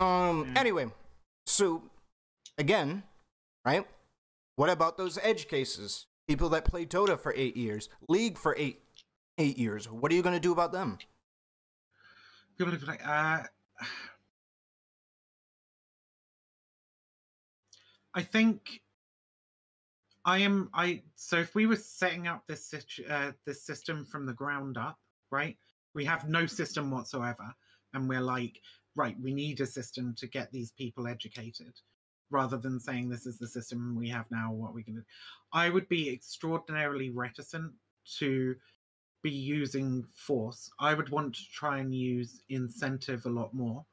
Anyway, so again, right? What about those edge cases? People that play Dota for 8 years, League for eight years. What are you gonna do about them? People who play. I think so if we were setting up this system from the ground up, right? We have no system whatsoever, and we're like, right, we need a system to get these people educated, rather than saying this is the system we have now, what are we gonna do? I would be extraordinarily reticent to be using force. I would want to try and use incentive a lot more.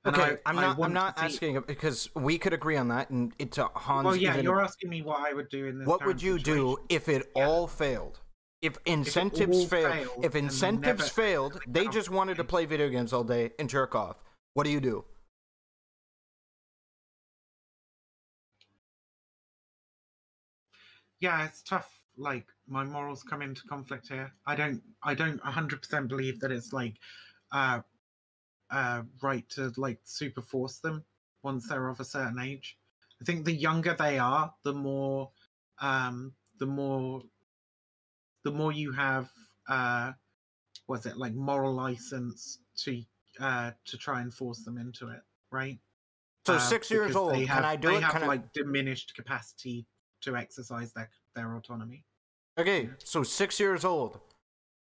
And okay, I'm not asking it because we could agree on that, and it's Hans. Well, yeah, you're asking me what I would do in this. What would you do if it all failed? If incentives failed, if incentives failed, they just wanted to play video games all day and jerk off. What do you do? Yeah, it's tough. Like, my morals come into conflict here. I don't 100% believe that it's like right to like super force them once they're of a certain age. I think the younger they are, the more you have what's it, like, moral license to try and force them into it, right? So 6 years old, can I do it? They have like diminished capacity to exercise their autonomy. Okay, so 6 years old,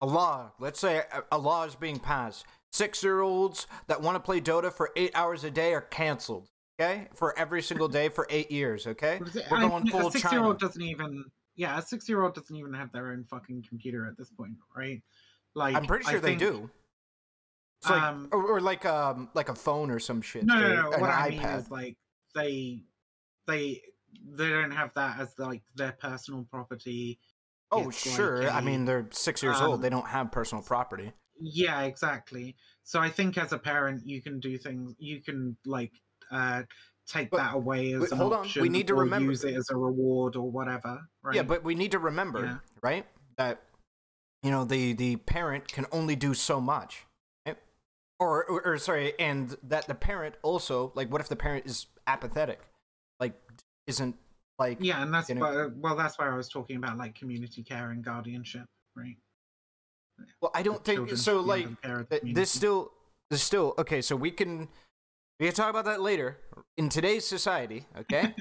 a law, let's say a law is being passed. 6-year-olds that want to play Dota for 8 hours a day are canceled, okay? For every single day for 8 years, okay? We're going full China. A 6-year-old doesn't even have their own fucking computer at this point, right? Like, I'm pretty sure they do. It's like, or like a phone or some shit. No. What I mean is, like, they don't have that as like their personal property. Oh, sure. Like I mean, they're 6 years old. They don't have personal property. Yeah, exactly. So I think as a parent, you can do things. You can like take that away as an option. We need to remember, use it as a reward or whatever. Right? Yeah, but we need to remember, right, that the parent can only do so much, right? or sorry, and that the parent also, like, what if the parent is apathetic, like isn't like, yeah, and that's that's why I was talking about like community care and guardianship, right? Well, I don't think so. Like, this still okay. So we can talk about that later in today's society. Okay,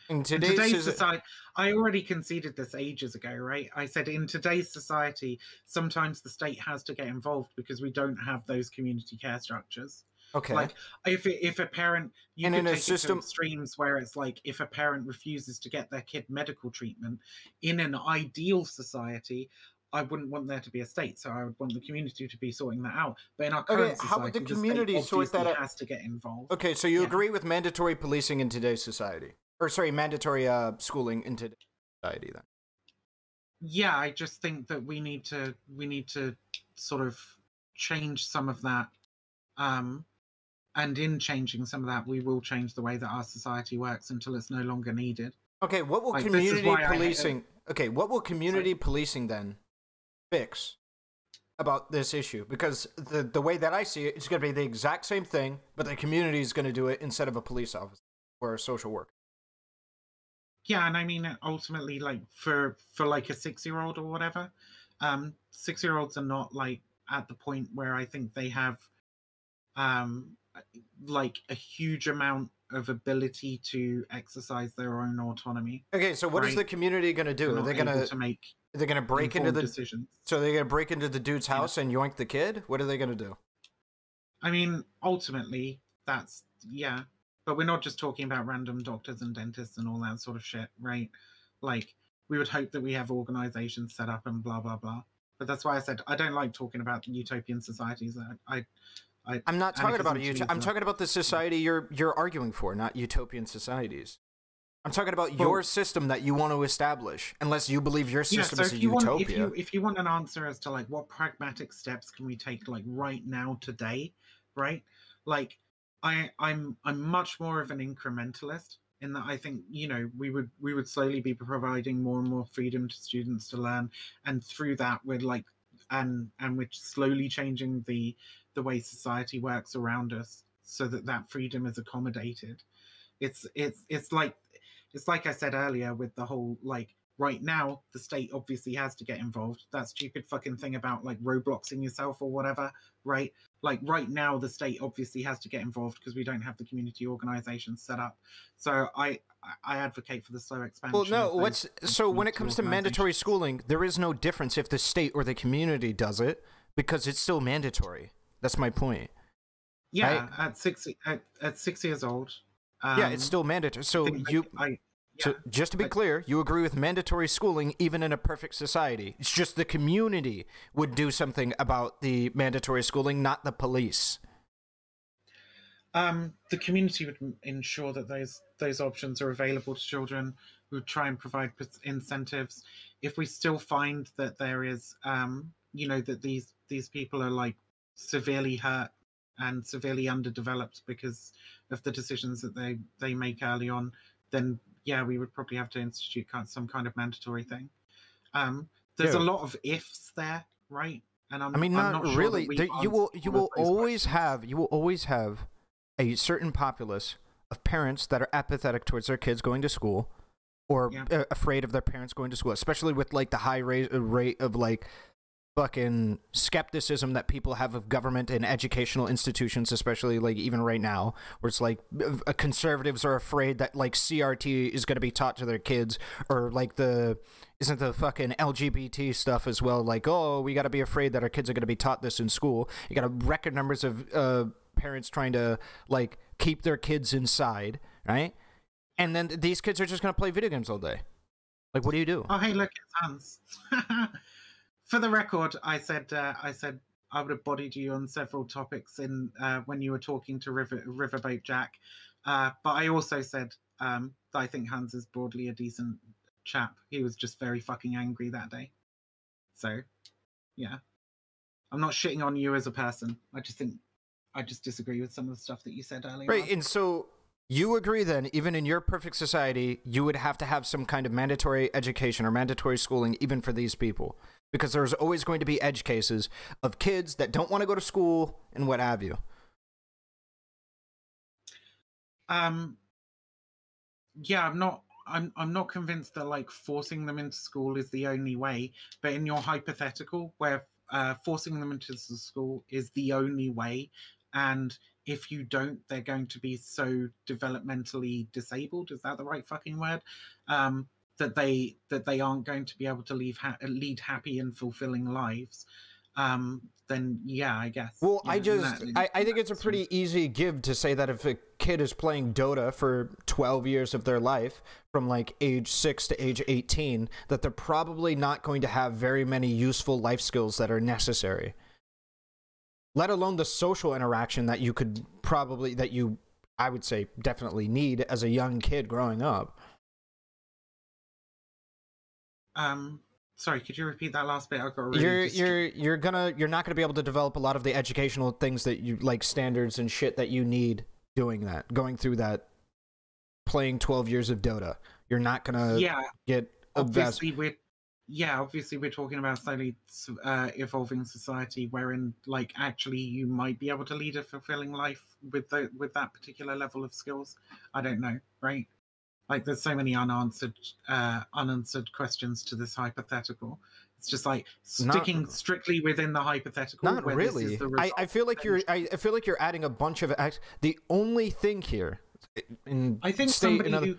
in today's society, I already conceded this ages ago, right? I said in today's society, sometimes the state has to get involved because we don't have those community care structures. Okay, like if a parent, you can take it to extremes where it's like if a parent refuses to get their kid medical treatment in an ideal society, I wouldn't want there to be a state, so I would want the community to be sorting that out. But in our current society, how would the community sort that out? Has to get involved. Okay, so you agree with mandatory policing in today's society, or sorry, mandatory schooling in today's society, then? Yeah, I just think that we need to sort of change some of that, and in changing some of that, we will change the way that our society works until it's no longer needed. Okay, what will community policing? Okay, what will community policing then fix about this issue? Because the way that I see it, it's going to be the exact same thing, but the community is going to do it instead of a police officer or a social worker. Yeah, and I mean, ultimately, like for like a 6-year-old or whatever, 6-year-olds are not like at the point where I think they have like a huge amount of ability to exercise their own autonomy. Okay, so what is the community going to do? Are they going to make? They're going to break into the decisions. So they're going to break into the dude's house and yoink the kid? What are they going to do? I mean, ultimately, that's but we're not just talking about random doctors and dentists and all that sort of shit, right? Like, we would hope that we have organizations set up and blah blah blah. But that's why I said I don't like talking about utopian societies. I'm not talking about I'm talking about the society you're arguing for, not utopian societies. I'm talking about your system that you want to establish, unless you believe your system is a utopia. If you want an answer as to like what pragmatic steps can we take like right now today, right? Like I'm much more of an incrementalist in that I think, we would slowly be providing more and more freedom to students to learn, and through that we're we're slowly changing the way society works around us so that that freedom is accommodated. It's like I said earlier with the whole like right now the state obviously has to get involved. That stupid fucking thing about like Robloxing yourself or whatever, right? Like right now the state obviously has to get involved because we don't have the community organizations set up. So I advocate for the slow expansion. Well, no, so when it comes to mandatory schooling, there is no difference if the state or the community does it because it's still mandatory. That's my point. Yeah, right? At 6 years old. Yeah, it's still mandatory. So so just to be clear, you agree with mandatory schooling even in a perfect society. It's just the community would do something about the mandatory schooling, not the police. The community would ensure that those options are available to children. We would try and provide incentives. If we still find that there is, that these people are like severely hurt and severely underdeveloped because of the decisions that they make early on, then yeah, we would probably have to institute some kind of mandatory thing. There's a lot of ifs there, right? And I'm not sure really. You will always have a certain populace of parents that are apathetic towards their kids going to school, or afraid of their parents going to school, especially with like the high rate of like fucking skepticism that people have of government and educational institutions, especially like even right now, where it's like conservatives are afraid that like CRT is going to be taught to their kids, or like isn't the fucking LGBT stuff as well, like, oh, we got to be afraid that our kids are going to be taught this in school. You got a record numbers of parents trying to like keep their kids inside, right? And then these kids are just going to play video games all day. Like, what do you do? Oh, hey, look, it's Hans. For the record, I said I would have bodied you on several topics in when you were talking to Riverboat Jack, but I also said that I think Hans is broadly a decent chap. He was just very fucking angry that day. So, yeah, I'm not shitting on you as a person. I just disagree with some of the stuff that you said earlier. Right, and so you agree then, even in your perfect society, you would have to have some kind of mandatory education or mandatory schooling even for these people. Because there's always going to be edge cases of kids that don't want to go to school and what have you. Yeah, I'm not convinced that like forcing them into school is the only way. But in your hypothetical, where forcing them into the school is the only way, and if you don't, they're going to be so developmentally disabled. Is that the right fucking word? That they aren't going to be able to lead happy and fulfilling lives, then yeah, I guess. Well, I think it's a pretty easy give to say that if a kid is playing Dota for 12 years of their life, from like age 6 to age 18, that they're probably not going to have very many useful life skills that are necessary. Let alone the social interaction that I would say definitely need as a young kid growing up. Sorry, could you repeat that last bit? I got you're not gonna be able to develop a lot of the educational things that you like, standards and shit that you need going through that, playing 12 years of Dota. You're not gonna get obviously we're talking about slowly evolving society wherein like actually you might be able to lead a fulfilling life with that particular level of skills. I don't know, right? Like, there's so many unanswered questions to this hypothetical. It's just like sticking strictly within the hypothetical. Not really. I feel like you're adding a bunch of the only thing here. I think somebody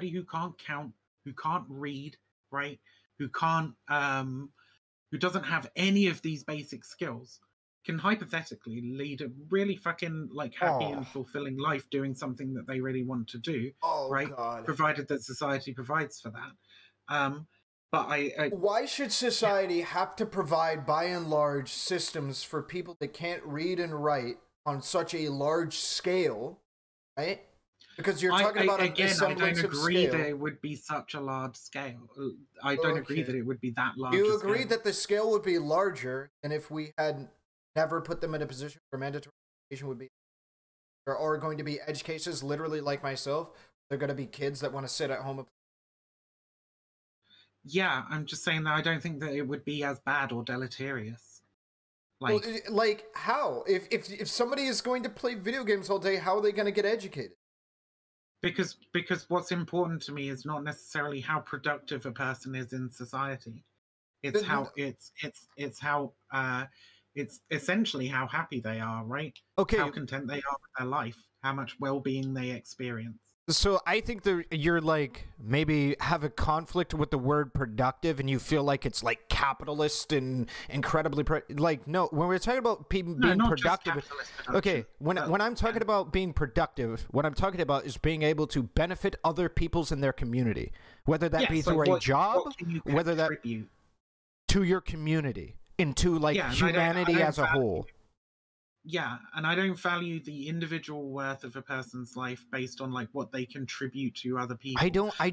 who can't count, who can't read, right? Who doesn't have any of these basic skills, can hypothetically lead a really fucking like happy and fulfilling life doing something that they really want to do, right? God. Provided that society provides for that. But why should society have to provide, by and large, systems for people that can't read and write on such a large scale, right? Because you're talking about I don't agree that it would be such a large scale. I don't agree that it would be that large. You agree that the scale would be larger than if we had never put them in a position where mandatory education would be. There are going to be edge cases, literally like myself. They're going to be kids that want to sit at home. Yeah, I'm just saying that I don't think that it would be as bad or deleterious. Like, like how? If somebody is going to play video games all day, how are they going to get educated? because what's important to me is not necessarily how productive a person is in society. It's how it's essentially how happy they are, right? Okay. How content they are with their life, how much well-being they experience. So I think that you're like maybe have a conflict with the word productive, and you feel like it's like capitalist and incredibly like no. When we're talking about people being productive, okay. When I'm talking about being productive, what I'm talking about is being able to benefit other peoples in their community, whether that be through a job, whether that to your community, into like humanity as a whole. Yeah, and I don't value the individual worth of a person's life based on like what they contribute to other people. I don't either. I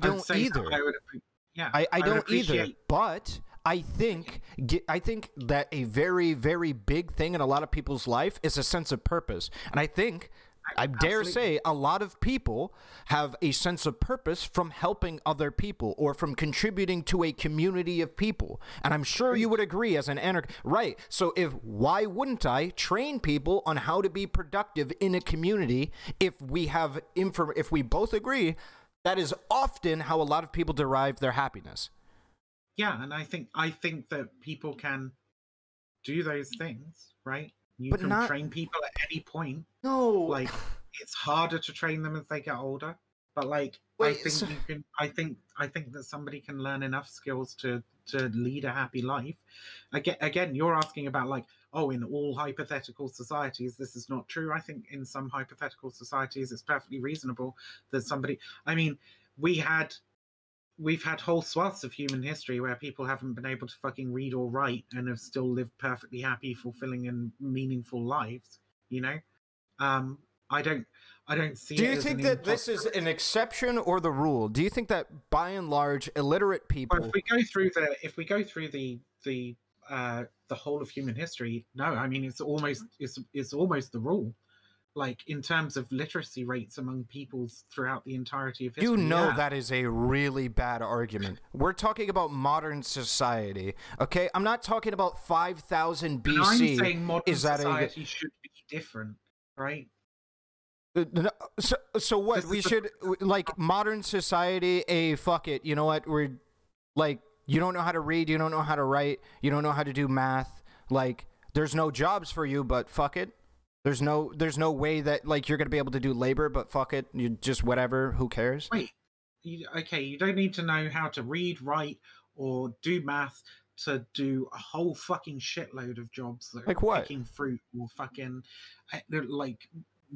don't either. But I think that a very, very big thing in a lot of people's life is a sense of purpose, and I think. I dare say a lot of people have a sense of purpose from helping other people or from contributing to a community of people. And I'm sure you would agree as an anarchist. Right. So why wouldn't I train people on how to be productive in a community if we have if we both agree that is often how a lot of people derive their happiness? Yeah, and I think that people can do those things, right? You can train people at any point. No, like it's harder to train them as they get older. But like, I think that somebody can learn enough skills to lead a happy life. Again, you're asking about like, oh, in all hypothetical societies, this is not true. I think in some hypothetical societies, it's perfectly reasonable that somebody. I mean, we've had whole swaths of human history where people haven't been able to fucking read or write and have still lived perfectly happy, fulfilling and meaningful lives, you know? I don't see. Do you think that this is an exception or the rule? Do you think that by and large illiterate people if we go through the whole of human history, no, I mean it's almost the rule. Like in terms of literacy rates among peoples throughout the entirety of history. You know that is a really bad argument. We're talking about modern society, okay? I'm not talking about 5,000 BC. I'm saying modern society should be different, right? So what? We should, like, modern society, fuck it, you know what? We're, like, you don't know how to read, you don't know how to write, you don't know how to do math. Like, there's no jobs for you, but fuck it. There's no way that like you're gonna be able to do labor, but fuck it, you just whatever. Who cares? Wait, okay, you don't need to know how to read, write, or do math to do a whole fucking shitload of jobs that like what? Picking fruit or fucking like.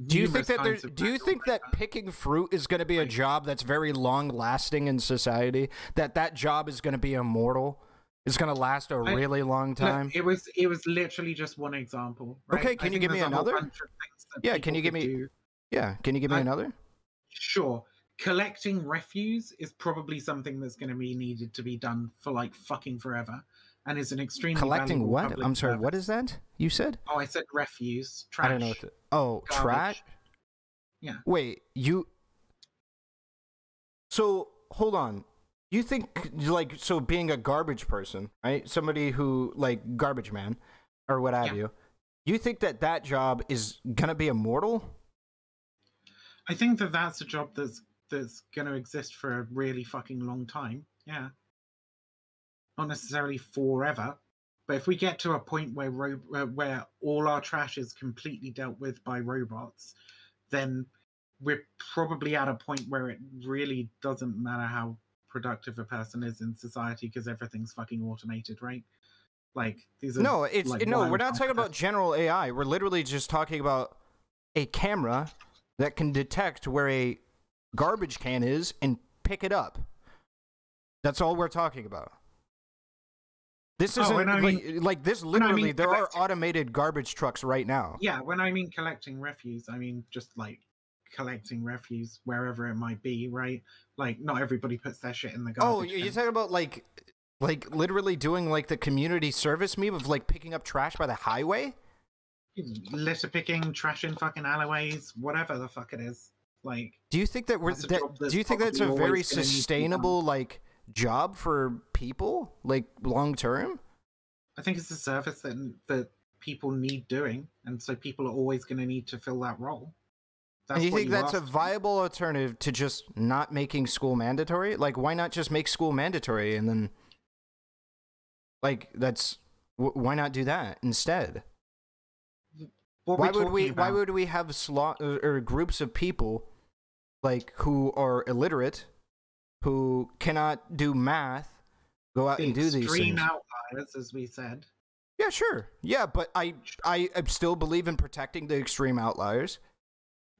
Do you think that picking fruit is going to be a job that's very long lasting in society? That job is going to be immortal? It's going to last a really long time. It was literally just one example. Right? Okay, can you give me another? Yeah, can you give me? Yeah, can you give me another? Sure. Collecting refuse is probably something that's going to be needed to be done for like fucking forever, and is an extremely collecting what? I'm sorry. What is that? You said? Oh, I said refuse. Trash. I don't know what. Oh, trash. Yeah. Wait, So hold on. You think, like, so being a garbage person, right? Somebody who, like, garbage man, or what have you, you think that job is going to be immortal? I think that's a job that's going to exist for a really fucking long time, yeah. Not necessarily forever, but if we get to a point where all our trash is completely dealt with by robots, then we're probably at a point where it really doesn't matter how productive a person is in society because everything's fucking automated, right? Like these are we're not talking about general AI. We're literally just talking about a camera that can detect where a garbage can is and pick it up. That's all we're talking about. This isn't like this. Literally, there are automated garbage trucks right now. Yeah, when I mean collecting refuse, I mean just like collecting refuse wherever it might be, right? Like not everybody puts their shit in the garbage. Oh, you're talking about like literally doing like the community service meme of like picking up trash by the highway? Litter picking, trash in fucking alleyways, whatever the fuck it is. Like, do you think that do you think that's a very sustainable like job for people, like long term? I think it's a service that people need doing, and so people are always going to need to fill that role. And you think that's a viable alternative to just not making school mandatory? Like, why not just make school mandatory and then, like, why not do that instead? Why would we have groups of people, like, who are illiterate, who cannot do math, go out and do these things? Extreme outliers, as we said. Yeah, sure. Yeah, but I still believe in protecting the extreme outliers.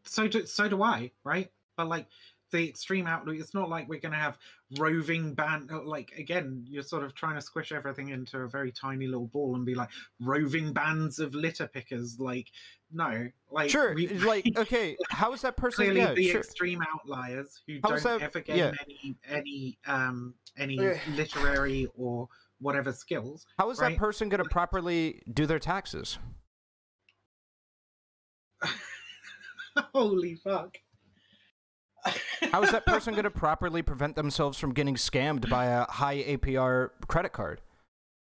So do I, right? But like the extreme outliers, it's not like we're going to have roving band. Like again, you're sort of trying to squish everything into a very tiny little ball and be like roving bands of litter pickers. Like no, like sure, like okay, how is that person clearly the extreme outliers who don't ever gain any literary or whatever skills? How is that person going to properly do their taxes? Holy fuck. How is that person going to properly prevent themselves from getting scammed by a high APR credit card?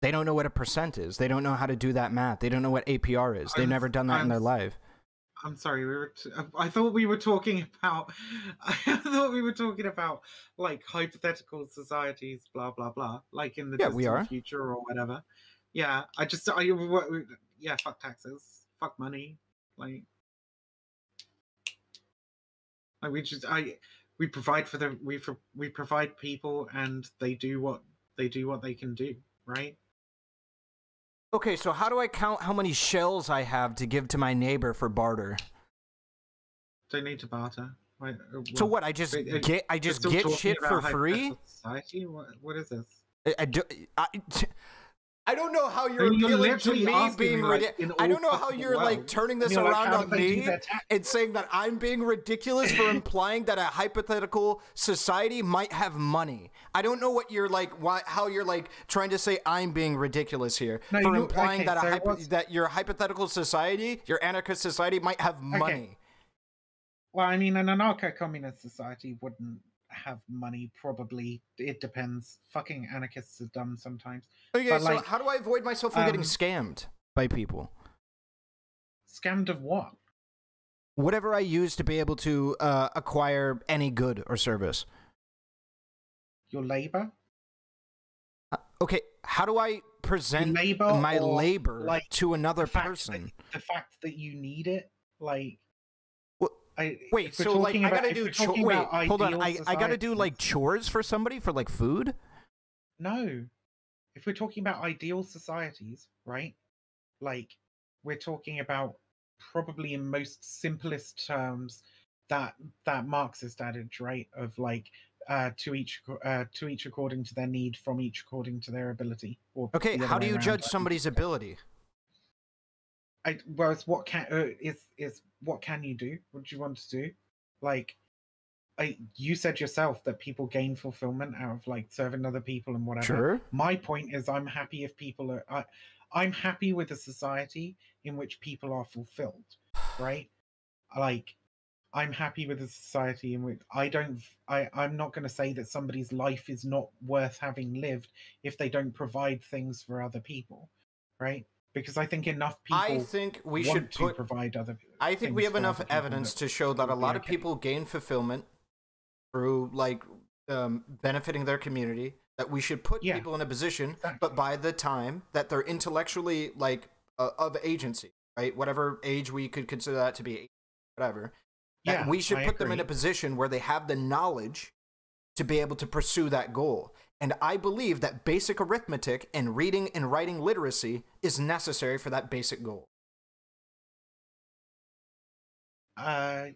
They don't know what a percent is. They don't know how to do that math. They don't know what APR is. They've never done that in their life. I'm sorry. I thought we were talking about. I thought we were talking about like hypothetical societies, blah blah blah, like in the distant future or whatever. Yeah, yeah, fuck taxes, fuck money, like. Like we provide for them. We provide people, and they do what they can do, right? Okay, so how do I count how many shells I have to give to my neighbor for barter? Don't need to barter. So what? I just get shit for free. Society? What is this? I don't know how you're appealing to me being ridiculous. I don't know how you're like turning this around on me and saying that I'm being ridiculous for implying that a hypothetical society might have money. I don't know what you're like, how you're like trying to say I'm being ridiculous here for implying that your hypothetical society, your anarchist society, might have money. Well, I mean, an anarcho-communist society wouldn't have money, probably. It depends. Fucking anarchists are dumb sometimes. Okay, but so like, how do I avoid myself from getting scammed by people? Scammed of what? Whatever I use to be able to acquire any good or service. Your labor? Okay, how do I present my labor like to another person? The fact that you need it, like... Wait, so like I gotta do hold on, I gotta do like chores for somebody for like food? No. If we're talking about ideal societies, right? Like we're talking about probably in most simplest terms that Marxist adage, right? Of like to each according to their need, from each according to their ability. Or okay, how do you judge somebody's ability? Well, it's what can what can you do? What do you want to do? Like, you said yourself that people gain fulfillment out of like serving other people and whatever. Sure. My point is, I'm happy if people are. I'm happy with a society in which people are fulfilled, right? Like, I'm happy with a society in which I'm not going to say that somebody's life is not worth having lived if they don't provide things for other people, right? Because I think enough people provide other people. I think we have enough evidence to show that a lot of people gain fulfillment through like benefiting their community, that we should put people in a position, but by the time that they're intellectually like of agency, right? Whatever age we could consider that to be, whatever. That we should put them in a position where they have the knowledge to be able to pursue that goal. And I believe that basic arithmetic and reading and writing literacy is necessary for that basic goal. And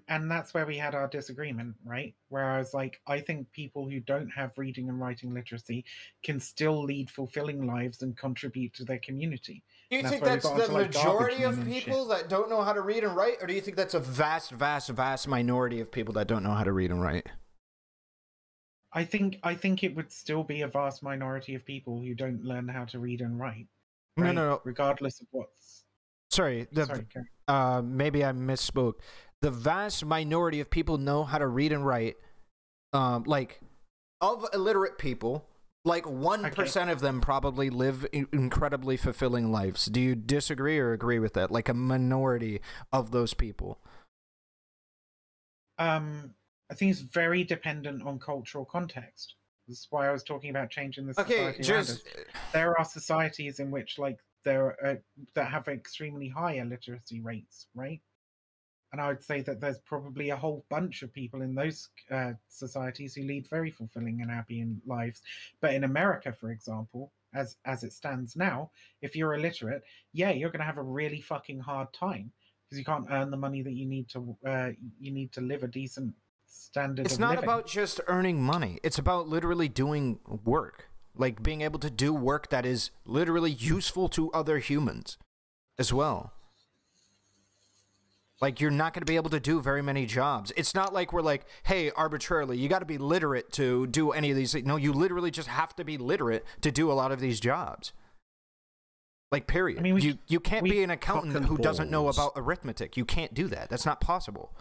that's where we had our disagreement, right? Where I was like, I think people who don't have reading and writing literacy can still lead fulfilling lives and contribute to their community. Do you think that's the majority of people that don't know how to read and write, or do you think that's a vast, vast, vast minority of people that don't know how to read and write? I think it would still be a vast minority of people who don't learn how to read and write. Right? No. Regardless of what's... Sorry, maybe I misspoke. The vast minority of people know how to read and write. Like, of illiterate people, Like 1% of them probably live incredibly fulfilling lives. Do you disagree or agree with that? Like a minority of those people. I think it's very dependent on cultural context. This is why I was talking about changing the society around us. There are societies in which, like, that have extremely high illiteracy rates, right? And I would say that there's probably a whole bunch of people in those societies who lead very fulfilling and happy lives. But in America, for example, as it stands now, if you're illiterate, yeah, you're going to have a really fucking hard time because you can't earn the money that you need to live a decent standard. It's not about just earning money. It's about literally doing work, like being able to do work that is literally useful to other humans as well. Like, you're not going to be able to do very many jobs. It's not like we're like, hey, arbitrarily, you got to be literate to do any of these things. No, you literally just have to be literate to do a lot of these jobs. Like, period. I mean, you can't be an accountant who doesn't know about arithmetic. You can't do that. That's not possible.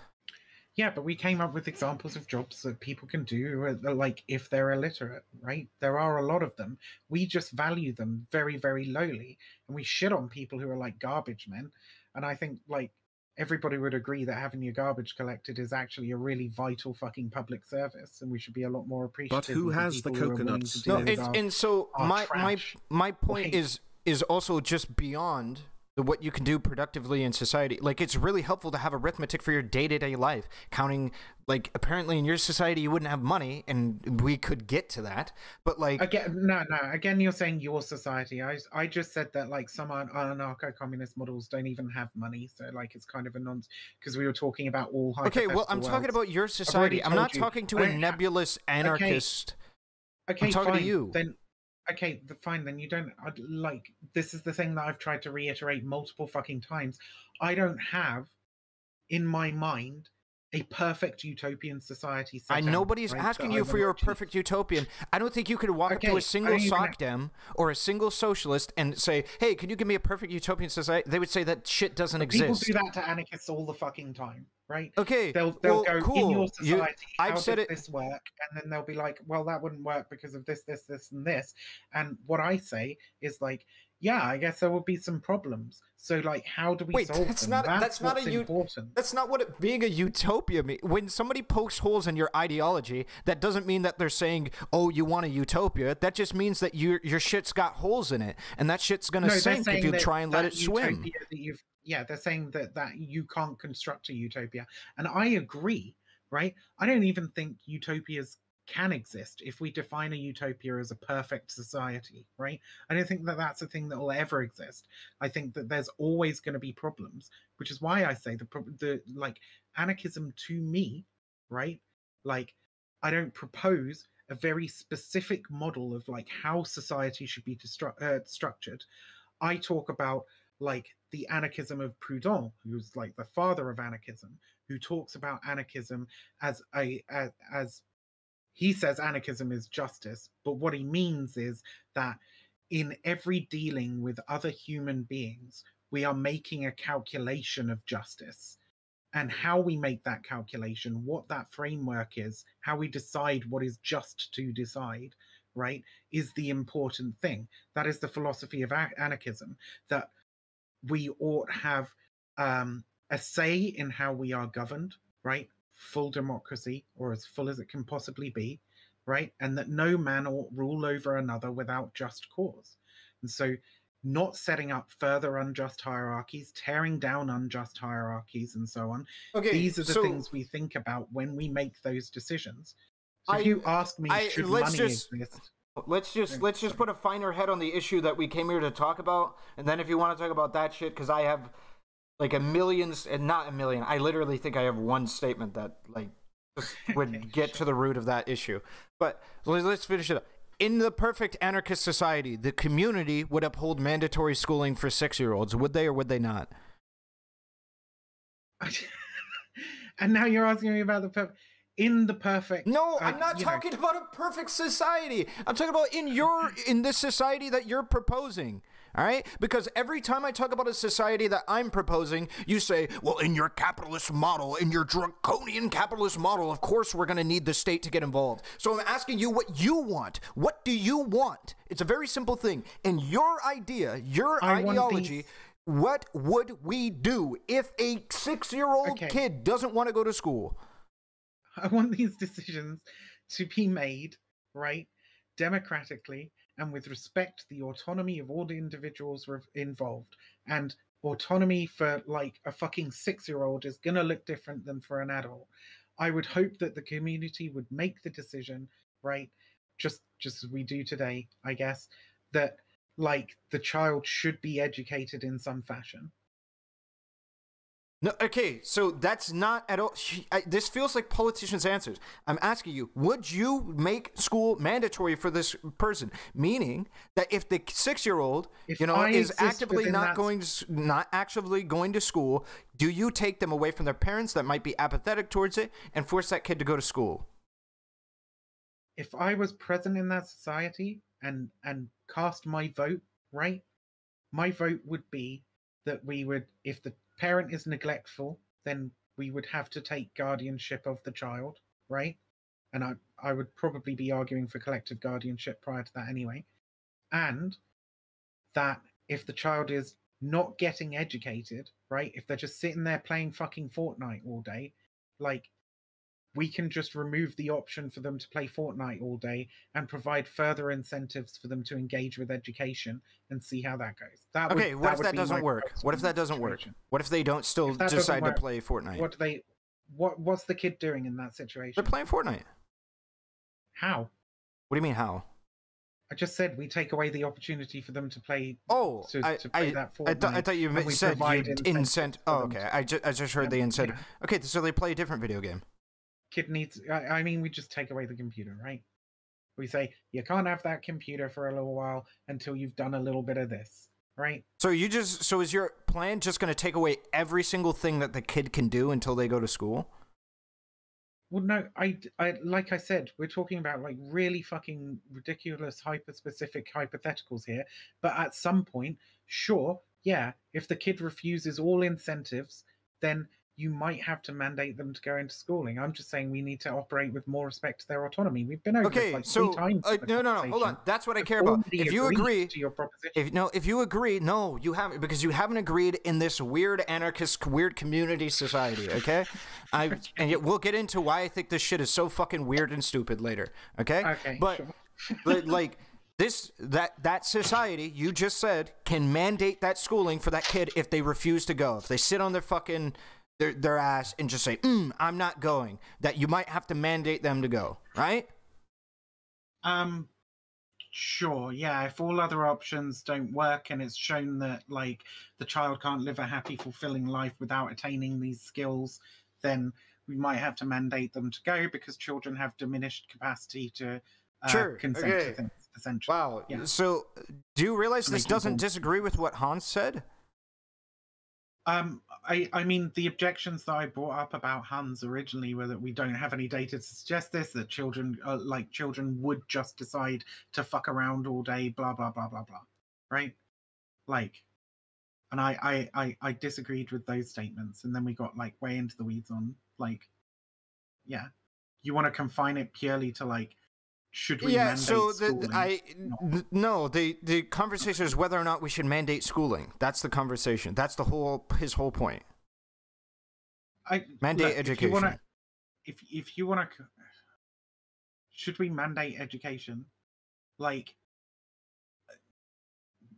Yeah, but we came up with examples of jobs that people can do, like, if they're illiterate, right? There are a lot of them. We just value them very, very lowly. And we shit on people who are like garbage men. And I think, like, everybody would agree that having your garbage collected is actually a really vital fucking public service, and we should be a lot more appreciative. But who has the coconuts? No, and so my point is also just beyond what you can do productively in society. Like, it's really helpful to have arithmetic for your day-to-day life. Counting, like, apparently in your society you wouldn't have money, and we could get to that. But like, again, you're saying your society. I just said that, like, some anarcho-communist models don't even have money, so, like, it's kind of a nonsense, because we were talking about all hypothetical Okay, well, I'm talking about your society. I'm not talking to a nebulous anarchist. Okay, I'm talking fine. to you. Then okay, fine, then you don't, like, this is the thing that I've tried to reiterate multiple fucking times. I don't have, in my mind, a perfect utopian society set out, nobody's asking you for your perfect utopian. I don't think you could walk up to a single SOCDEM or a single socialist and say, hey, can you give me a perfect utopian society? They would say that shit doesn't exist. People do that to anarchists all the fucking time, right? Okay, they'll go, cool. In your society, I've said it. This work, and then they'll be like, well, that wouldn't work because of this, and this. And what I say is, like, yeah, I guess there will be some problems. So, like, how do we solve them? That's not important. That's not what being a utopia means. When somebody pokes holes in your ideology, that doesn't mean that they're saying, oh, you want a utopia. That just means that your shit's got holes in it, and that shit's gonna sink if you try and let it swim. They're saying that you can't construct a utopia, and I agree, right? I don't even think utopias can exist if we define a utopia as a perfect society, right? I don't think that that's a thing that will ever exist. I think that there's always going to be problems, which is why I say the like, anarchism to me, right? Like, I don't propose a very specific model of, like, how society should be structured. I talk about, like, the anarchism of Proudhon, who's, like, the father of anarchism, who talks about anarchism as he says anarchism is justice, but what he means is that in every dealing with other human beings, we are making a calculation of justice. And how we make that calculation, what that framework is, how we decide what is just to decide, right, is the important thing. That is the philosophy of anarchism, that we ought have a say in how we are governed, right? Full democracy, or as full as it can possibly be, right? And that no man ought rule over another without just cause. And so not setting up further unjust hierarchies, tearing down unjust hierarchies, and so on. Okay, these are the things we think about when we make those decisions. So if you ask me, should money exist? Let's just put a finer head on the issue that we came here to talk about, and then if you want to talk about that shit, because I have like not a million. I literally think I have one statement that, like, would get to the root of that issue. But let's finish it up. In the perfect anarchist society, the community would uphold mandatory schooling for 6-year-olds. Would they or would they not? And now you're asking me about the perfect. No, I'm not talking about a perfect society. I'm talking about in this society that you're proposing. all right? Because every time I talk about a society that I'm proposing, you say, well, in your capitalist model, in your draconian capitalist model, of course we're going to need the state to get involved. So I'm asking you what you want. What do you want? It's a very simple thing. In your idea, your ideology, what would we do if a 6-year-old kid doesn't want to go to school? I want these decisions to be made, right, democratically and with respect to the autonomy of all the individuals involved. And autonomy for like a fucking 6-year-old is going to look different than for an adult. I would hope that the community would make the decision, right, just as we do today, I guess, that like the child should be educated in some fashion. No, okay, so that's not at all. This feels like politicians' answers. I'm asking you, would you make school mandatory for this person? Meaning that if the 6-year-old, is actively not actually going to school, do you take them away from their parents that might be apathetic towards it and force that kid to go to school? If I was present in that society and cast my vote, right, my vote would be that we would, if the parent is neglectful, then we would have to take guardianship of the child, right? And I would probably be arguing for collective guardianship prior to that anyway. And that if the child is not getting educated, right, if they're just sitting there playing fucking Fortnite all day, like, we can just remove the option for them to play Fortnite all day and provide further incentives for them to engage with education and see how that goes. What if that doesn't work? What if that doesn't work? What if they don't still decide to play Fortnite? What's the kid doing in that situation? They're playing Fortnite. How? What do you mean how? I just said we take away the opportunity for them to play. To play that Fortnite. I thought you said you incent. Oh, okay. I just heard the incentive. Yeah. Okay, so they play a different video game. Kid needs, I mean, we just take away the computer, right? We say, you can't have that computer for a little while until you've done a little bit of this, right? So is your plan just going to take away every single thing that the kid can do until they go to school? Well, no, I like I said, we're talking about like really fucking ridiculous, hyper-specific hypotheticals here. But at some point, sure, yeah, if the kid refuses all incentives, then you might have to mandate them to go into schooling. I'm just saying we need to operate with more respect to their autonomy. We've been over this like 3 times. No, hold on. That's what I care about. If you agree to your proposition, if you agree, no, you haven't, because you haven't agreed in this weird anarchist, weird community society. Okay, and yet we'll get into why I think this shit is so fucking weird and stupid later. Okay, but sure. Like. That society you just said can mandate that schooling for that kid if they refuse to go. If they sit on their fucking their ass and just say, I'm not going, that you might have to mandate them to go, right? Sure, yeah. If all other options don't work and it's shown that like the child can't live a happy, fulfilling life without attaining these skills, then we might have to mandate them to go because children have diminished capacity to consent to things, essentially. Wow. Yeah. So do you realize this doesn't disagree with what Hans said? I mean, the objections that I brought up about Hans originally were that we don't have any data to suggest this, that children would just decide to fuck around all day, blah, blah, blah, blah, blah, right? Like, and I disagreed with those statements, and then we got, like, way into the weeds on, like, yeah, you want to confine it purely to, like, should we mandate schooling? No, the conversation is whether or not we should mandate schooling. That's the conversation. That's his whole point. Mandate education. If you want to, should we mandate education? Like,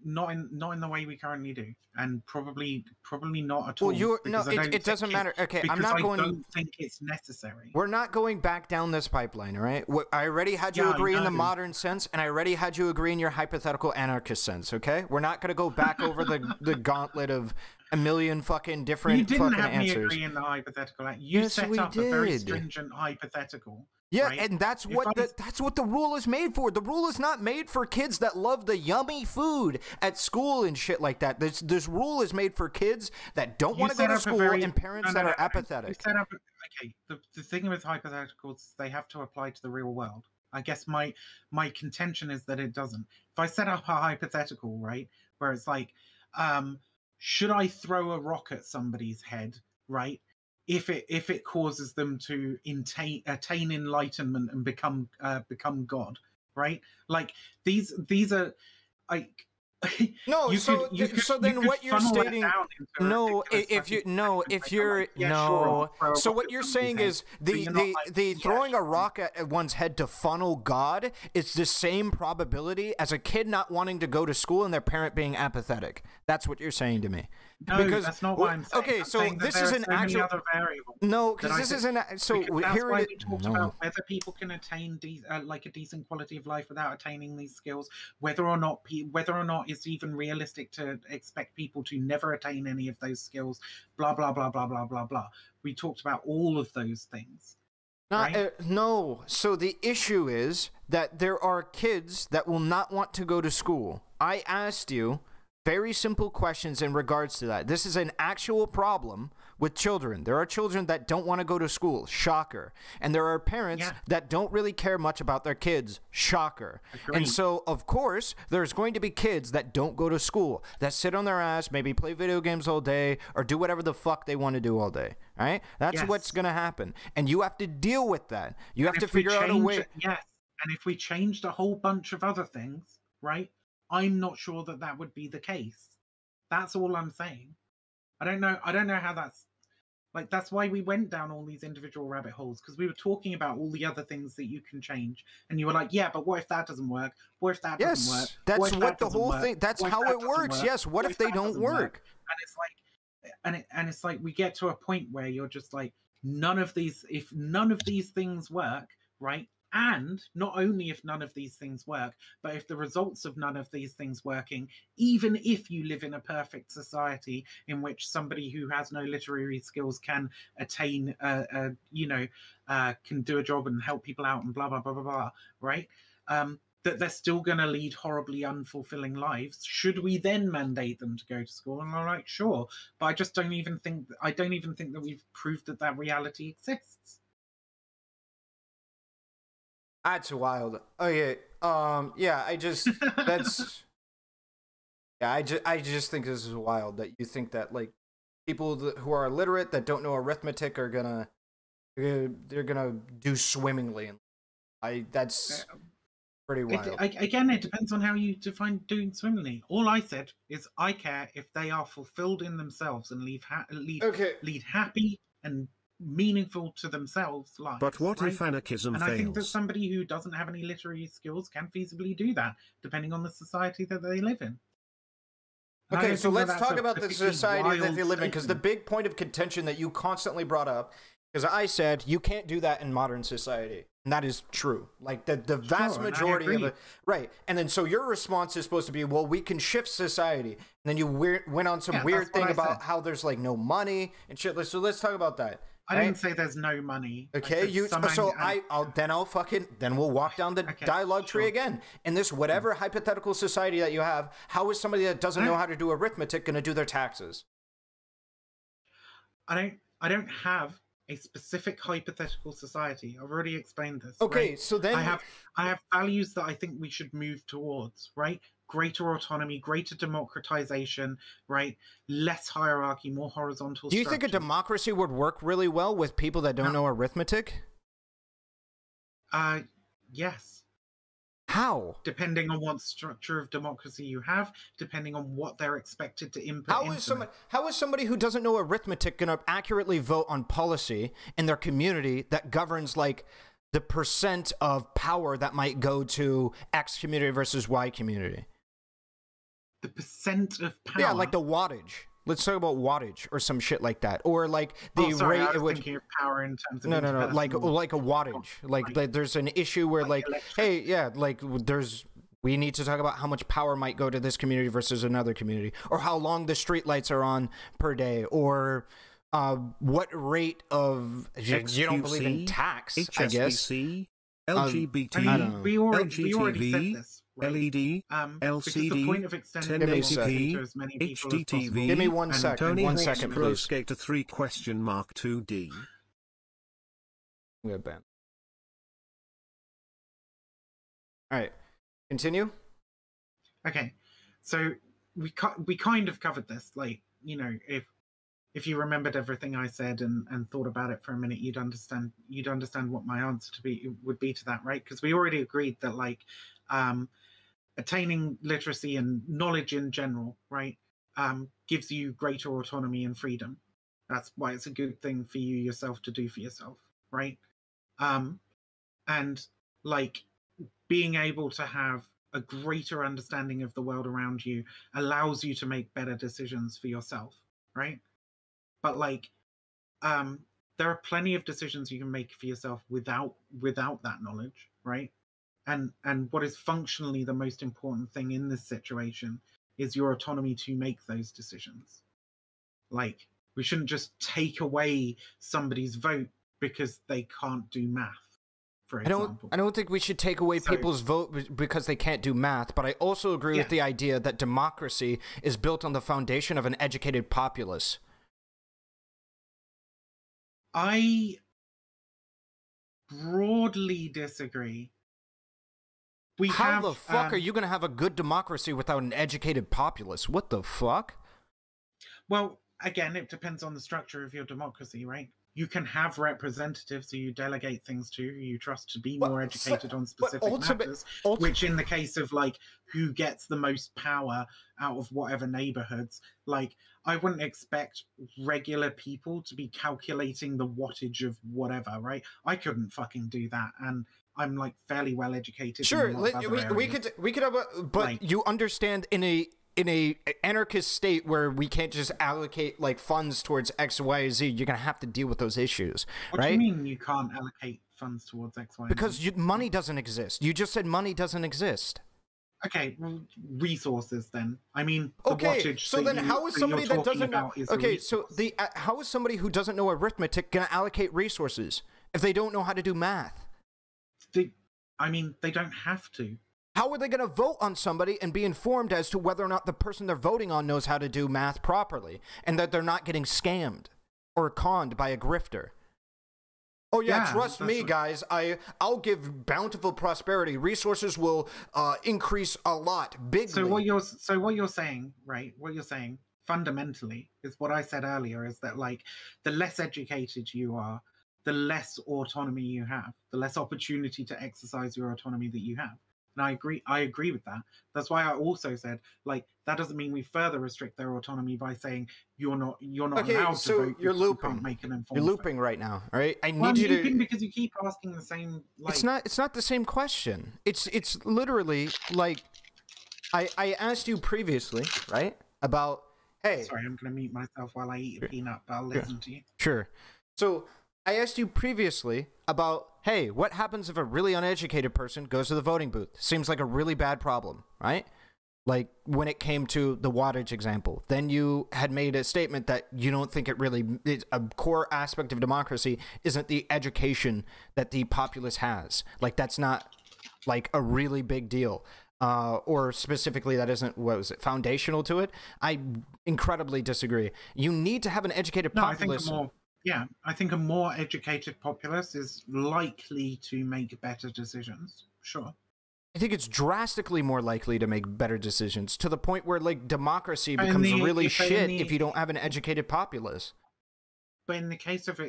not in the way we currently do, and probably not at all. Well, it doesn't matter. Okay, I'm not going. I don't think it's necessary. We're not going back down this pipeline, all right? I already had you agree in the modern sense, and I already had you agree in your hypothetical anarchist sense. Okay, we're not going to go back over the gauntlet of a million fucking different fucking answers. You didn't have me agree in the hypothetical. You set up a very stringent hypothetical. Yeah, right? And that's what the rule is made for. The rule is not made for kids that love the yummy food at school and shit like that. This rule is made for kids that don't want to go to school and parents that are apathetic. The thing with hypotheticals is they have to apply to the real world. I guess my contention is that it doesn't. If I set up a hypothetical, right, where it's like, should I throw a rock at somebody's head, right? If it causes them to attain enlightenment and become God, right? Like these are like. No, so then what you're stating, no, if you're no, so what you're saying is the throwing a rock at one's head to funnel God is the same probability as a kid not wanting to go to school and their parent being apathetic. That's what you're saying to me. No, because that's not what I'm saying. Okay, so this is an actual no, because this is an so here we talked about whether people can attain like a decent quality of life without attaining these skills, whether or not it's even realistic to expect people to never attain any of those skills, blah blah blah blah blah blah blah. We talked about all of those things. Right? No. So the issue is that there are kids that will not want to go to school. I asked you very simple questions in regards to that. This is an actual problem with children. There are children that don't want to go to school. Shocker. And there are parents that don't really care much about their kids. Shocker. Agreed. And so, of course, there's going to be kids that don't go to school, that sit on their ass, maybe play video games all day, or do whatever the fuck they want to do all day. All right? That's what's going to happen. And you have to deal with that. You have to figure out a way. Yes. And if we changed a whole bunch of other things, right? I'm not sure that would be the case. That's all I'm saying. I don't know how that's like. That's why we went down all these individual rabbit holes, because we were talking about all the other things that you can change, and you were like, "Yeah, but what if that doesn't work? What if that doesn't work?" That's what the whole thing. That's how it works. Yes. What if they don't work? And it's like, and it's like we get to a point where you're just like, if none of these things work, right? And not only if none of these things work, but if the results of none of these things working, even if you live in a perfect society in which somebody who has no literary skills can attain, can do a job and help people out and blah, blah, blah, blah, blah, right? That they're still going to lead horribly unfulfilling lives. Should we then mandate them to go to school? And I'm like, sure. But I don't even think that we've proved that reality exists. That's wild. Okay. I just I just think this is wild that you think that like people who are illiterate that don't know arithmetic are they're gonna do swimmingly. That's pretty wild. Again, it depends on how you define doing swimmingly. All I said is I care if they are fulfilled in themselves and lead happy and meaningful to themselves lives. But what if anarchism fails? And I think that somebody who doesn't have any literary skills can feasibly do that, depending on the society that they live in. Okay, so let's talk about the society that they live in, because the big point of contention that you constantly brought up, because I said you can't do that in modern society. And that is true. Like the vast majority of it. Right. And then so your response is supposed to be, well, we can shift society. And then you went on some weird thing about how there's like no money and shit. So let's talk about that. I didn't say there's no money. Okay, then we'll walk down the dialogue tree again. In this whatever hypothetical society that you have, how is somebody that doesn't know how to do arithmetic going to do their taxes? I don't have a specific hypothetical society. I've already explained this. Okay, right? so then I have values that I think we should move towards, right? Greater autonomy, greater democratization, right? Less hierarchy, more horizontal. Do you think a democracy would work really well with people that don't know arithmetic? Yes. How? Depending on what structure of democracy you have, depending on what they're expected to input. How is somebody who doesn't know arithmetic going to accurately vote on policy in their community that governs like the percent of power that might go to X community versus Y community? The percent of power? Yeah, like the wattage. Let's talk about wattage or some shit like that, or like the rate at which. Thinking of power in terms of no, like a wattage. Like there's an issue where like hey, yeah, like we need to talk about how much power might go to this community versus another community, or how long the street lights are on per day, or what rate of you don't believe in tax? HSBC, I guess. LGBT, we already said this. Right? LED, LCD, the point of extending 1080p, to as many people as HDTV. possible. Give me 1 second. Tony 1 Hawk's second, Pro please. Skater 3 2D. We're banned. All right, continue. Okay, so we kind of covered this. Like, you know, if you remembered everything I said and thought about it for a minute, you'd understand what my answer would be to that, right? Because we already agreed that, like, attaining literacy and knowledge in general, right, gives you greater autonomy and freedom. That's why it's a good thing for you yourself to do for yourself, right? And like, being able to have a greater understanding of the world around you allows you to make better decisions for yourself, right? But like, there are plenty of decisions you can make for yourself without that knowledge, right? And what is functionally the most important thing in this situation is your autonomy to make those decisions. Like, we shouldn't just take away somebody's vote because they can't do math, for example. I don't think we should take away people's vote because they can't do math, but I also agree with the idea that democracy is built on the foundation of an educated populace. I broadly disagree. How the fuck are you going to have a good democracy without an educated populace? What the fuck? Well, again, it depends on the structure of your democracy, right? You can have representatives who you delegate things to, who you trust to be more educated on specific matters, which in the case of, like, who gets the most power out of whatever neighborhoods, like, I wouldn't expect regular people to be calculating the wattage of whatever, right? I couldn't fucking do that, and I'm, like, fairly well educated. Sure, we could have but like, you understand in a anarchist state where we can't just allocate, like, funds towards X, Y, Z, you're gonna have to deal with those issues, right? What do you mean you can't allocate funds towards X, Y, because Z? Money doesn't exist. You just said money doesn't exist. Okay, well, resources then. I mean, okay, so then how is somebody that doesn't know? Okay, so how is somebody who doesn't know arithmetic gonna allocate resources if they don't know how to do math? I mean, they don't have to. How are they going to vote on somebody and be informed as to whether or not the person they're voting on knows how to do math properly and that they're not getting scammed or conned by a grifter? Oh yeah, trust me, guys. I'll give bountiful prosperity. Resources will increase a lot, bigly. So what you're saying, right? What you're saying fundamentally is what I said earlier: is that, like, the less educated you are, the less autonomy you have, the less opportunity to exercise your autonomy that you have. And I agree with that. That's why I also said, like, that doesn't mean we further restrict their autonomy by saying you're not okay, allowed so to vote. You're looping. You can't make an informed you're looping vote. Right now, all right? I need you to, because you keep asking the same, like, it's not the same question. It's literally like I asked you previously, right? About, hey, sorry, I'm gonna mute myself while I eat a peanut, but I'll listen to you. Sure. So I asked you previously about, hey, what happens if a really uneducated person goes to the voting booth? Seems like a really bad problem, right? Like, when it came to the wattage example, then you had made a statement that you don't think it really is a core aspect of democracy isn't the education that the populace has. Like, that's not, like, a really big deal. Or specifically, that isn't, what was it, foundational to it? I incredibly disagree. You need to have an educated populace. I think a more educated populace is likely to make better decisions. Sure. I think it's drastically more likely to make better decisions, to the point where, like, democracy becomes really shit if you don't have an educated populace. But in the case of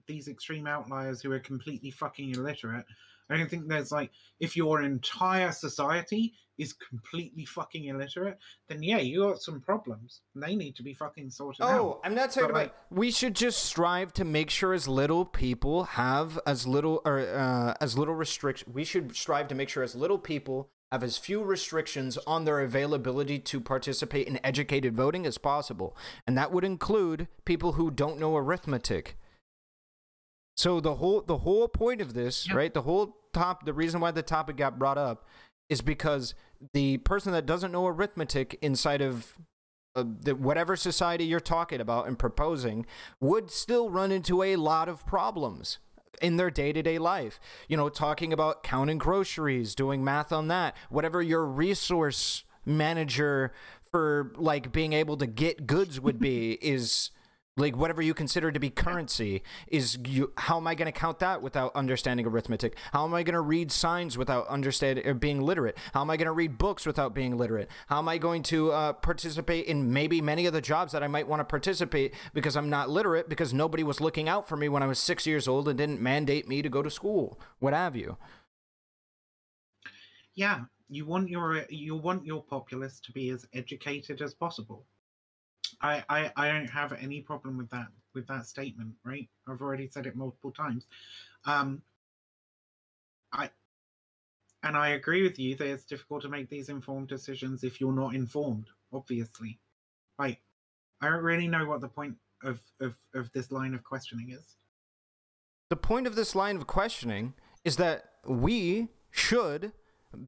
these extreme outliers who are completely fucking illiterate, I don't think there's, like, if your entire society is completely fucking illiterate, then yeah, you got some problems. And they need to be fucking sorted out. Oh, I'm not talking about. We should just strive to make sure as little people have as little restriction. We should strive to make sure as little people have as few restrictions on their availability to participate in educated voting as possible, and that would include people who don't know arithmetic. So the whole point of this, right? The reason why the topic got brought up is because the person that doesn't know arithmetic inside of whatever society you're talking about and proposing would still run into a lot of problems in their day-to-day life. You know, talking about counting groceries, doing math on that, whatever your resource manager for, like, being able to get goods would be is Like, whatever you consider to be currency is how am I going to count that without understanding arithmetic? How am I going to read signs without understanding or being literate? How am I going to read books without being literate? How am I going to participate in maybe many of the jobs that I might want to participate because I'm not literate, because nobody was looking out for me when I was 6 years old and didn't mandate me to go to school, what have you? Yeah, you want your populace to be as educated as possible. I don't have any problem with that statement, right? I've already said it multiple times. I agree with you that it's difficult to make these informed decisions if you're not informed, obviously. Right. I don't really know what the point of this line of questioning is. The point of this line of questioning is that we should...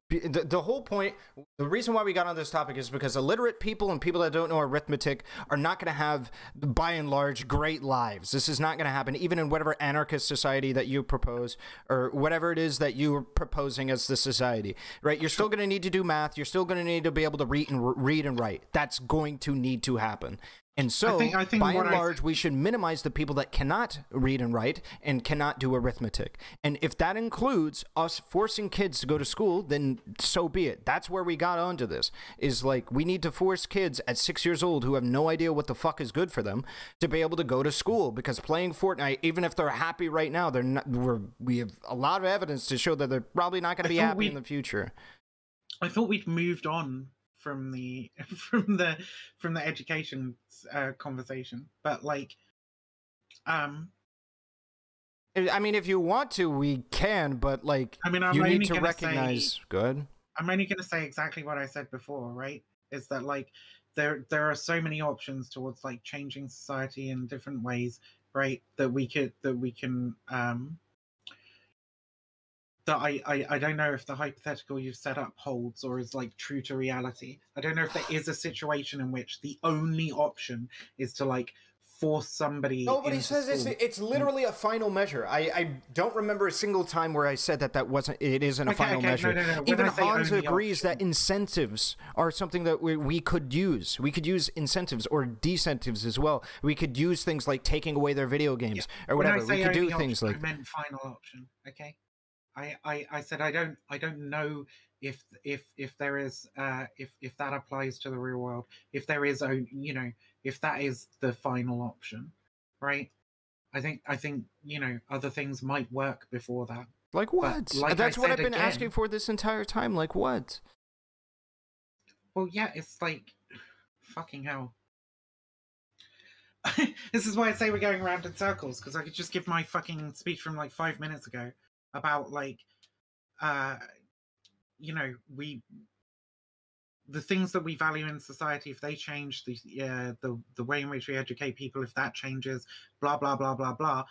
The whole point, the reason why we got on this topic is because illiterate people and people that don't know arithmetic are not going to have, by and large, great lives. This is not going to happen, even in whatever anarchist society that you propose, or whatever it is that you're proposing as the society, right? You're still going to need to do math. You're still going to need to be able to read and write. That's going to need to happen. And so, I think by and large, we should minimize the people that cannot read and write and cannot do arithmetic. And if that includes us forcing kids to go to school, then so be it. That's where we got onto this, is like, we need to force kids at 6 years old who have no idea what the fuck is good for them to be able to go to school, because playing Fortnite, even if they're happy right now, they're not. We have a lot of evidence to show that they're probably not going to be happy in the future. I thought we'd moved on from the education conversation, but like, I mean, if you want to, we can, but like, I mean, you need to recognize. Good. I'm only going to say exactly what I said before, right? Is that like there are so many options towards like changing society in different ways, right? That we can that I don't know if the hypothetical you've set up holds or is like true to reality. I don't know if there is a situation in which the only option is to like force somebody. Nobody says it's literally a final measure. I don't remember a single time where I said that it isn't a final measure. No. Even Hans agrees that incentives are something that we could use. We could use incentives or decentives as well. We could use things like taking away their video games or whatever. We could do things like. I meant final option. Okay. I said I don't know if there is if that applies to the real world, if there is if that is the final option, right? I think other things might work before that. Like what? Like that's what I've been asking for this entire time. Like what? Well, yeah, it's like fucking hell. This is why I say we're going around in circles, because I could just give my fucking speech from like 5 minutes ago about like the things that we value in society, if they change, the way in which we educate people, if that changes, blah blah blah blah blah.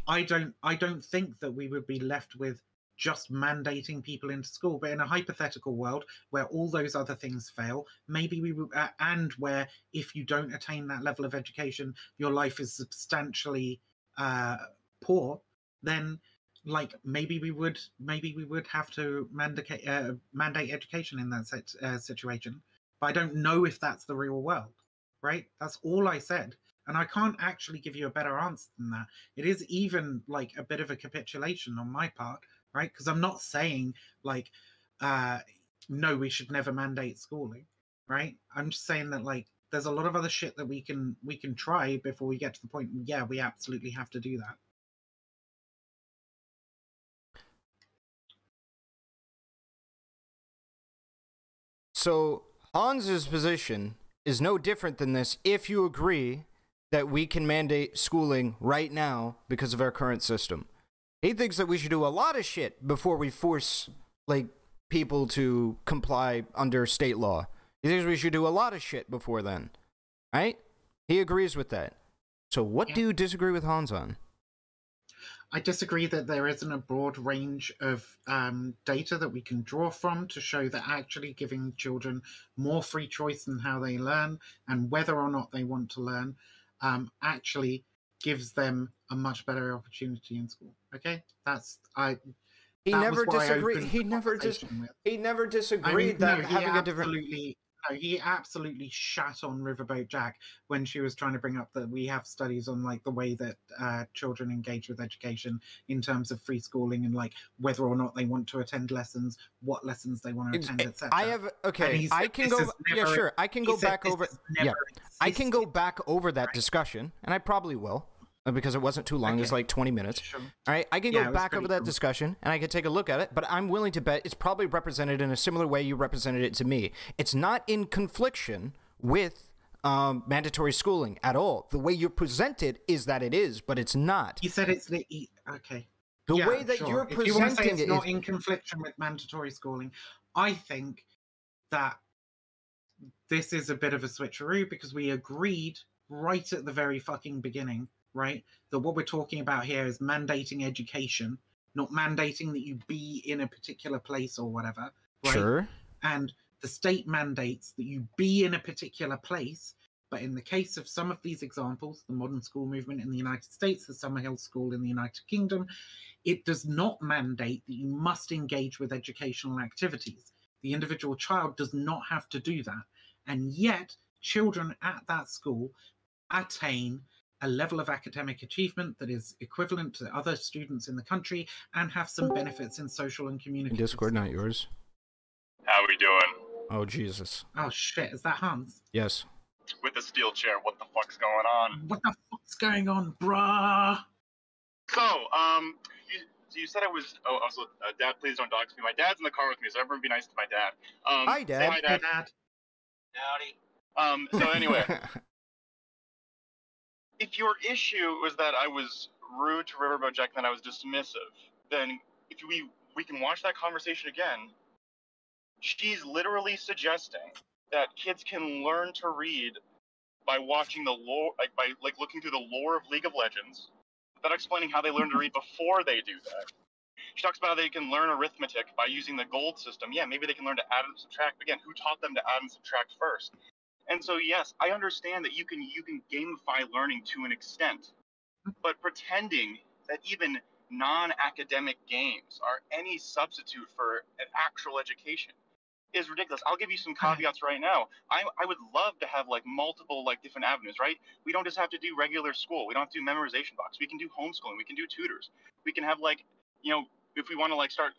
I don't think that we would be left with just mandating people into school, but in a hypothetical world where all those other things fail, maybe we would, and where if you don't attain that level of education, your life is substantially poor, then like maybe we would have to mandate education in that situation. But I don't know if that's the real world, right? That's all I said, and I can't actually give you a better answer than that. It is even like a bit of a capitulation on my part, right? Because I'm not saying like no, we should never mandate schooling, right? I'm just saying that like there's a lot of other shit that we can try before we get to the point, yeah, we absolutely have to do that. So Hans's position is no different than this if you agree that we can mandate schooling right now because of our current system. He thinks that we should do a lot of shit before we force like people to comply under state law. He thinks we should do a lot of shit before then, right? He agrees with that. So what do you disagree with Hans on? I disagree that there isn't a broad range of data that we can draw from to show that actually giving children more free choice in how they learn and whether or not they want to learn actually gives them a much better opportunity in school. Okay, He never disagreed that having a different. he absolutely shat on Riverboat Jack when she was trying to bring up that we have studies on like the way that children engage with education in terms of free schooling and like whether or not they want to attend lessons, what lessons they want to attend, etc. I have I can go. Yeah, sure. I can go back over. Yeah, I can go back over that discussion, and I probably will. Because it wasn't too long. It was like 20 minutes. Sure. All right, I can go back over that discussion, and I can take a look at it, but I'm willing to bet it's probably represented in a similar way you represented it to me. It's not in confliction with mandatory schooling at all. The way you present it is that it is, but it's not. You said it's okay. The way that you're presenting if you want to say it's not in confliction with mandatory schooling, I think that this is a bit of a switcheroo because we agreed right at the very fucking beginning, right, that what we're talking about here is mandating education, not mandating that you be in a particular place or whatever, right? Sure. And the state mandates that you be in a particular place, but in the case of some of these examples, the modern school movement in the United States, the Summerhill School in the United Kingdom, it does not mandate that you must engage with educational activities. The individual child does not have to do that. And yet, children at that school attain a level of academic achievement that is equivalent to other students in the country and have some benefits in social and community. Discord, not yours. How we doing? Oh, Jesus. Oh, shit. Is that Hans? Yes. With the steel chair, what the fuck's going on? What the fuck's going on, bruh? So, you said I was... Oh, also, Dad, please don't dox me. My dad's in the car with me, so everyone be nice to my dad. Hi, Dad. Say hi, Dad. Hey, Dad. So anyway... If your issue was that I was rude to Riverboat Jack and that I was dismissive, then if we can watch that conversation again. She's literally suggesting that kids can learn to read by watching the lore, by looking through the lore of League of Legends, without explaining how they learn to read before they do that. She talks about how they can learn arithmetic by using the gold system. Yeah, maybe they can learn to add and subtract. Again, who taught them to add and subtract first? And so, yes, I understand that you can gamify learning to an extent, but pretending that even non-academic games are any substitute for an actual education is ridiculous. I'll give you some caveats right now. I would love to have multiple different avenues, right? We don't just have to do regular school. We don't have to do memorization blocks. We can do homeschooling. We can do tutors. We can have if we want to start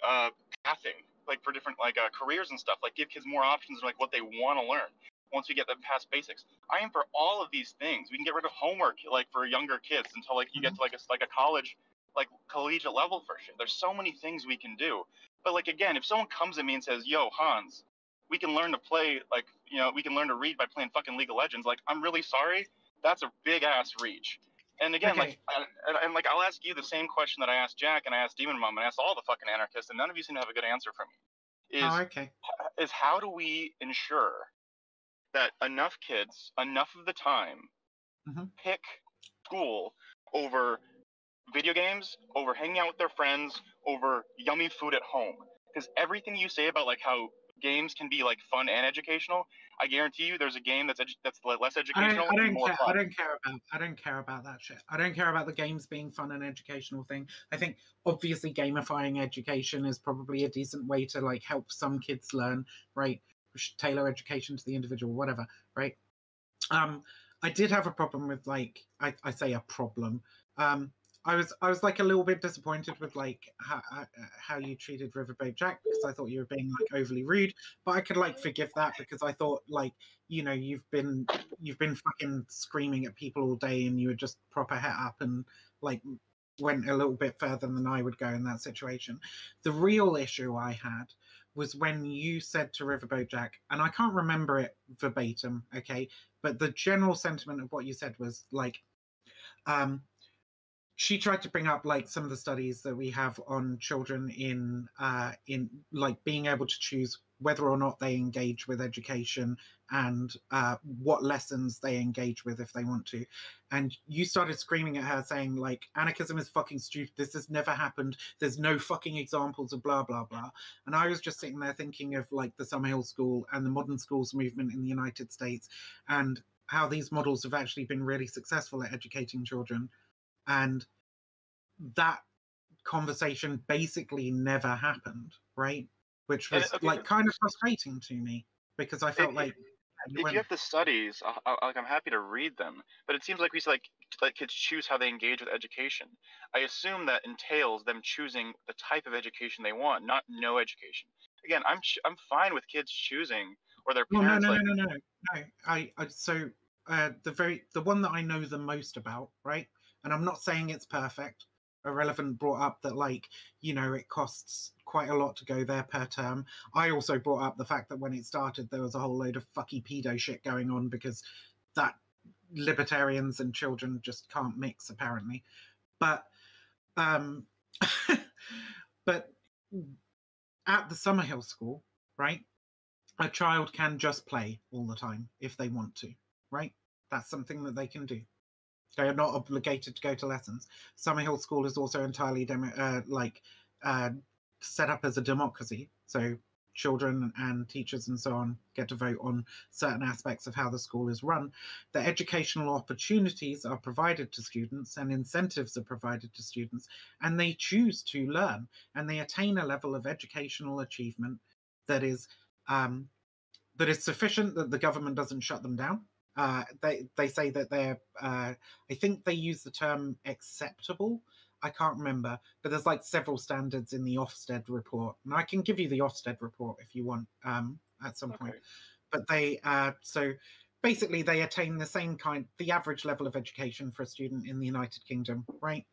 pathing for different careers and stuff, give kids more options of what they want to learn. Once we get them past basics, I am for all of these things. We can get rid of homework for younger kids until you get to a college, collegiate level for shit. There's so many things we can do. But again, if someone comes at me and says, "Yo, Hans, we can learn to play we can learn to read by playing fucking League of Legends," I'm really sorry. That's a big ass reach. And again, okay. I'll ask you the same question that I asked Jack and I asked Demon Mom and I asked all the fucking anarchists, and none of you seem to have a good answer for me. Is how do we ensure that enough kids, enough of the time, pick school over video games, over hanging out with their friends, over yummy food at home? Because everything you say about how games can be fun and educational, I guarantee you there's a game that's less educational and more fun. I don't care about that shit. I don't care about the games being fun and educational thing. I think obviously gamifying education is probably a decent way to help some kids learn, right? Tailor education to the individual, whatever, right? I did have a problem with I say a problem. I was a little bit disappointed with how you treated Riverboat Jack, because I thought you were being overly rude, but I could forgive that because I thought you've been fucking screaming at people all day and you were just proper het up and went a little bit further than I would go in that situation. The real issue I had was when you said to Riverboat Jack, and I can't remember it verbatim, okay, but the general sentiment of what you said was she tried to bring up some of the studies that we have on children in being able to choose whether or not they engage with education and what lessons they engage with if they want to. And you started screaming at her saying anarchism is fucking stupid. This has never happened. There's no fucking examples of blah, blah, blah. And I was just sitting there thinking of the Summerhill School and the modern schools movement in the United States and how these models have actually been really successful at educating children. And that conversation basically never happened, right? Which was kind of frustrating to me because I felt if you have the studies, like I'm happy to read them. But it seems like we say like let kids choose how they engage with education. I assume that entails them choosing the type of education they want, not no education. Again, I'm fine with kids choosing or their parents. So the one that I know the most about, right? And I'm not saying it's perfect. Irrelevant brought up that, like, you know, it costs quite a lot to go there per term. I also brought up the fact that when it started, there was a whole load of fucky pedo shit going on because that libertarians and children just can't mix, apparently. But but at the Summerhill School, right, a child can just play all the time if they want to, right? That's something that they can do. They are not obligated to go to lessons. Summerhill School is also entirely set up as a democracy. So children and teachers and so on get to vote on certain aspects of how the school is run. The educational opportunities are provided to students and incentives are provided to students, and they choose to learn, and they attain a level of educational achievement that is sufficient that the government doesn't shut them down. They say that they're, I think they use the term acceptable. I can't remember, but there's like several standards in the Ofsted report, and I can give you the Ofsted report if you want at some point. But they, so basically they attain the average level of education for a student in the United Kingdom, right?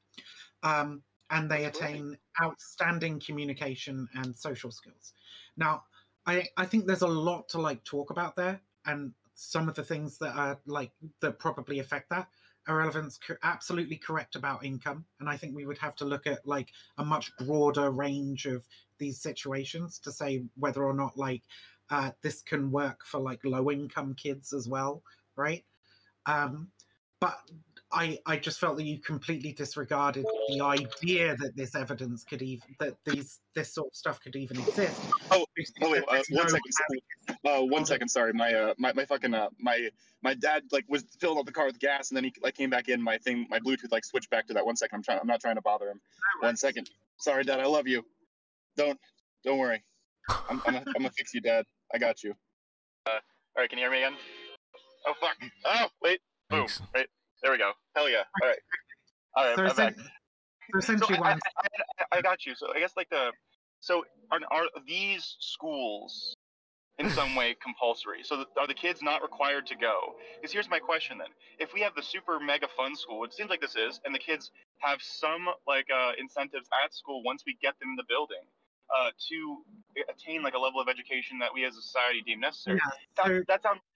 And they attain outstanding communication and social skills. Now, I think there's a lot to like talk about there, and some of the things that are like that probably affect that. Irrelevant's absolutely correct about income, and I think we would have to look at like a much broader range of these situations to say whether or not like this can work for like low income kids as well, right? But I just felt that you completely disregarded the idea that this evidence could even this sort of stuff could even exist. Wait, 1 second. 1 second. Sorry, my fucking my dad like was filling up the car with gas, and then he like came back in. My Bluetooth like switched back to that. 1 second. I'm not trying to bother him. 1 second. Sorry, Dad. I love you. Don't worry. I'm gonna fix you, Dad. I got you. All right. Can you hear me again? Oh fuck. Oh wait. Boom. Right. There we go. Hell yeah. All right. I'm back. So essentially, I got you. So I guess like are these schools in some way compulsory? So are the kids not required to go? Because here's my question then: if we have the super mega fun school, which seems like this is, and the kids have some like incentives at school once we get them in the building to attain like a level of education that we as a society deem necessary. Yeah,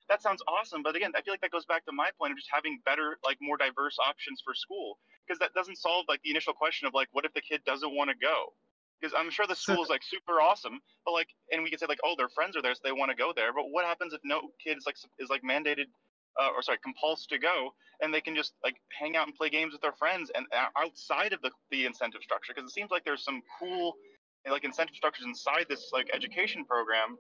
that sounds awesome, but again, I feel like that goes back to my point of just having better, like more diverse options for school, because that doesn't solve like the initial question of like, what if the kid doesn't want to go? Because I'm sure the school is like super awesome, but like, and we could say like, oh, their friends are there, so they want to go there. But what happens if no kid is like mandated, compulsed to go, and they can just like hang out and play games with their friends and outside of the incentive structure? Because it seems like there's some cool like incentive structures inside this like education program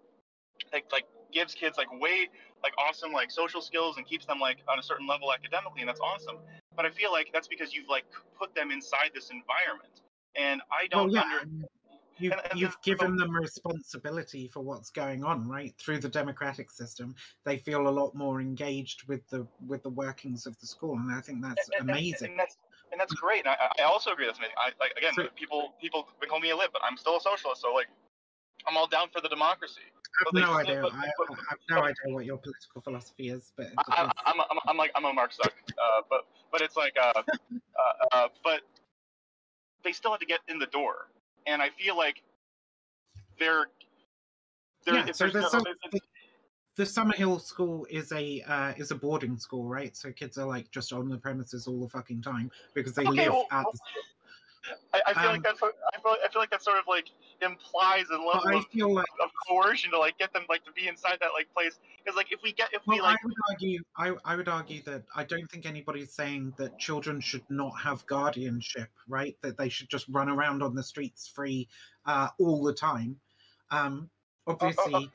that like gives kids like way like awesome like social skills and keeps them like on a certain level academically, and that's awesome. But I feel like that's because you've like put them inside this environment, and I don't You've given them responsibility for what's going on, right? Through the democratic system, they feel a lot more engaged with the workings of the school, and I think that's amazing. And that's great. And I also agree that's amazing. People call me a lib, but I'm still a socialist, so like I'm all down for the democracy. I have no idea. I have no idea what your political philosophy is, but I'm a Marx suck. But it's like but they still have to get in the door, and I feel like the Summerhill School is a boarding school, right? So kids are like just on the premises all the fucking time because they live at the school. I feel like that sort of like implies a level of coercion to like get them like to be inside that like place. Because like I would argue that I don't think anybody's saying that children should not have guardianship, right? That they should just run around on the streets free all the time. Obviously,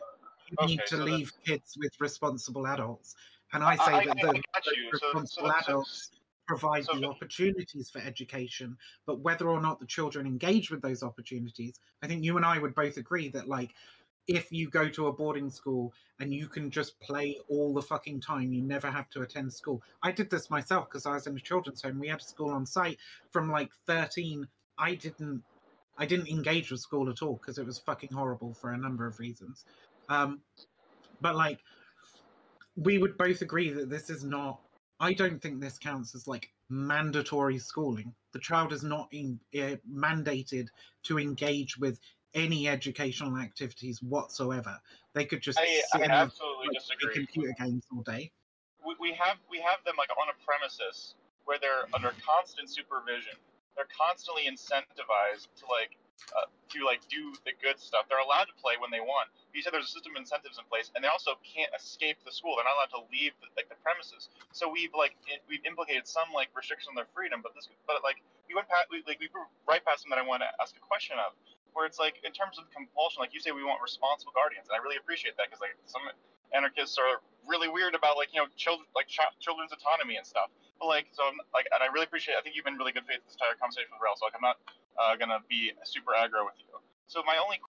you need to leave kids with responsible adults, and I say that the responsible adults provide the opportunities for education, but whether or not the children engage with those opportunities, I think you and I would both agree that like if you go to a boarding school and you can just play all the fucking time, you never have to attend school. I did this myself because I was in a children's home. We had a school on site from like 13. I didn't engage with school at all because it was fucking horrible for a number of reasons. But like, we would both agree that this is not, I don't think this counts as like mandatory schooling. The child is not mandated to engage with any educational activities whatsoever. They could just I absolutely disagree. Computer games all day. We have them like on a premises where they're under constant supervision. They're constantly incentivized to do the good stuff. They're allowed to play when they want. You said there's a system of incentives in place, and they also can't escape the school. They're not allowed to leave the premises. So we've implicated some like restriction on their freedom, but we went past, we right past them that I want to ask a question of, where it's like in terms of compulsion, like you say, we want responsible guardians, and I really appreciate that because like some anarchists are really weird about children's autonomy and stuff. But and I really appreciate. I think you've been really good faith this entire conversation with Rel. So I'm not gonna be super aggro with you. So my only